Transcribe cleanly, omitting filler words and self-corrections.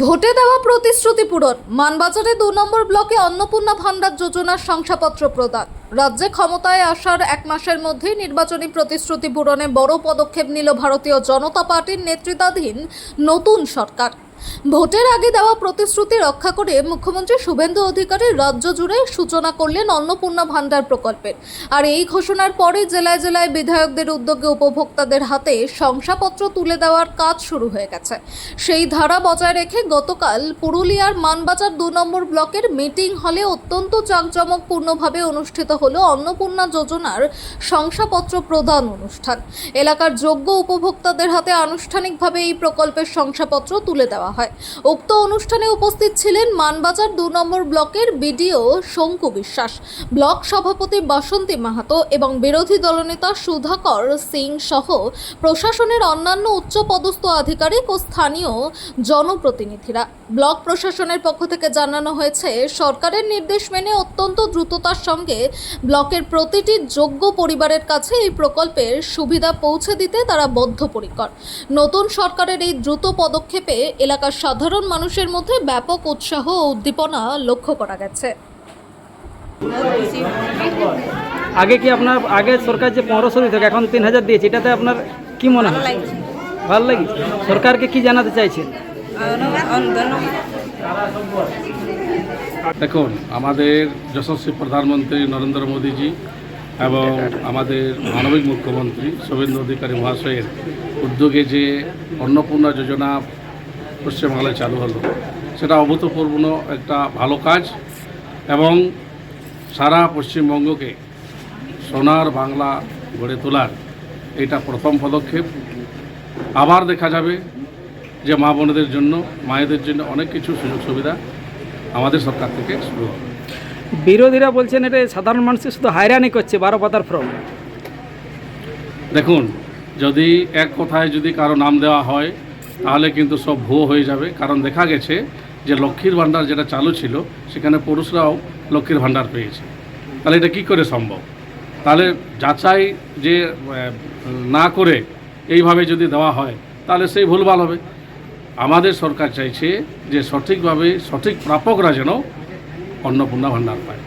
ভোটে দেওয়া প্রতিশ্রুতি পূরণ। মানবাজারে ২ নম্বর ব্লকে অন্নপূর্ণা ভান্ডার যোজনার শংসাপত্র প্রদান। রাজ্যে ক্ষমতায় আসার ১ মাসের মধ্যেই নির্বাচনী প্রতিশ্রুতি পূরণে বড় পদক্ষেপ নিল ভারতীয় জনতা পার্টির নেতৃত্বাধীন নতুন সরকার। ভোটের আগে দেওয়া প্রতিশ্রুতি রক্ষা করে মুখ্যমন্ত্রী শুভেন্দু অধিকারী রাজ্য জুড়ে সূচনা করলেন অন্নপূর্ণা ভান্ডার প্রকল্পের। আর এই ঘোষণার পরে জেলায় জেলায় বিধায়কদের উদ্যোগে উপভোক্তাদের হাতে শংসাপত্র তুলে দেওয়ার কাজ শুরু হয়ে গেছে। সেই ধারা বজায় রেখে গতকাল পুরুলিয়ার মানবাজার ২ নম্বর ব্লকের মিটিং হলে অত্যন্ত জাঁকজমকপূর্ণভাবে অনুষ্ঠিত হলো অন্নপূর্ণা যোজনার শংসাপত্র প্রদান অনুষ্ঠান। এলাকার যোগ্য উপভোক্তাদের হাতে আনুষ্ঠানিকভাবে এই প্রকল্পের শংসাপত্র তুলে দেওয়া হয়। উক্ত অনুষ্ঠানে উপস্থিত ছিলেন মানবাজার ২ নম্বর ব্লকের বিডিও শঙ্কু বিশ্বাস, ব্লক সভাপতি বাসন্তী মাহাতো এবং বিরোধী দলনেতা সুধাকর সিং সহ প্রশাসনের অন্যান্য উচ্চপদস্থ আধিকারিক ও স্থানীয় জনপ্রতিনিধিরা। ব্লক প্রশাসনের পক্ষ থেকে জানানো হয়েছে, সরকারের নির্দেশ মেনে অত্যন্ত দ্রুততার সঙ্গে ব্লকের প্রতিটি যোগ্য পরিবারের কাছে এই প্রকল্পের সুবিধা পৌঁছে দিতে তারা বদ্ধপরিকর। নতুন সরকারের এই দ্রুত পদক্ষেপে এলাকার সাধারণ মানুষের মধ্যে ব্যাপক উৎসাহ ও উদ্দীপনা লক্ষ্য করা গেছে। আগে কি আপনার আগে সরকার যে 1500 দিত এখন 3000 দিয়েছে, এটাতে আপনার কি মনে হয়? ভালো লাগে। সরকারকে কি জানাতে চাইছেন? দেখুন, আমাদের যশস্বী প্রধানমন্ত্রী নরেন্দ্র মোদীজি এবং আমাদের মানবিক মুখ্যমন্ত্রী শুভেন্দু অধিকারী মহাশয়ের উদ্যোগে যে অন্নপূর্ণা যোজনা পশ্চিমবাংলায় চালু হলো, সেটা অভূতপূর্ব একটা ভালো কাজ এবং সারা পশ্চিমবঙ্গকে সোনার বাংলা গড়ে তোলার এটা প্রথম পদক্ষেপ। আবার দেখা যাবে যে মা বোনেদের জন্য, মায়েদের জন্য অনেক কিছু সুযোগ সুবিধা আমাদের সরকার থেকে শুরু হবে। বিরোধীরা বলছেন এটা সাধারণ মানুষকে শুধু হয়রানি করছে 12 পাতার ফর্ম। দেখুন, যদি এক কথায় যদি কারো নাম দেওয়া হয় তাহলে কিন্তু সব ভুয়ো হয়ে যাবে। কারণ দেখা গেছে যে লক্ষ্মীর ভাণ্ডার যেটা চালু ছিল সেখানে পুরুষরাও লক্ষ্মীর ভাণ্ডার পেয়েছে। তাহলে এটা কী করে সম্ভব? তাহলে যাচাই যে না করে এইভাবে যদি দেওয়া হয় তাহলে সেই ভুলভাল হবে। আমাদের সরকার চাইছে যে সঠিকভাবে সঠিক প্রাপকরা যেন অন্নপূর্ণা ভাণ্ডার পায়।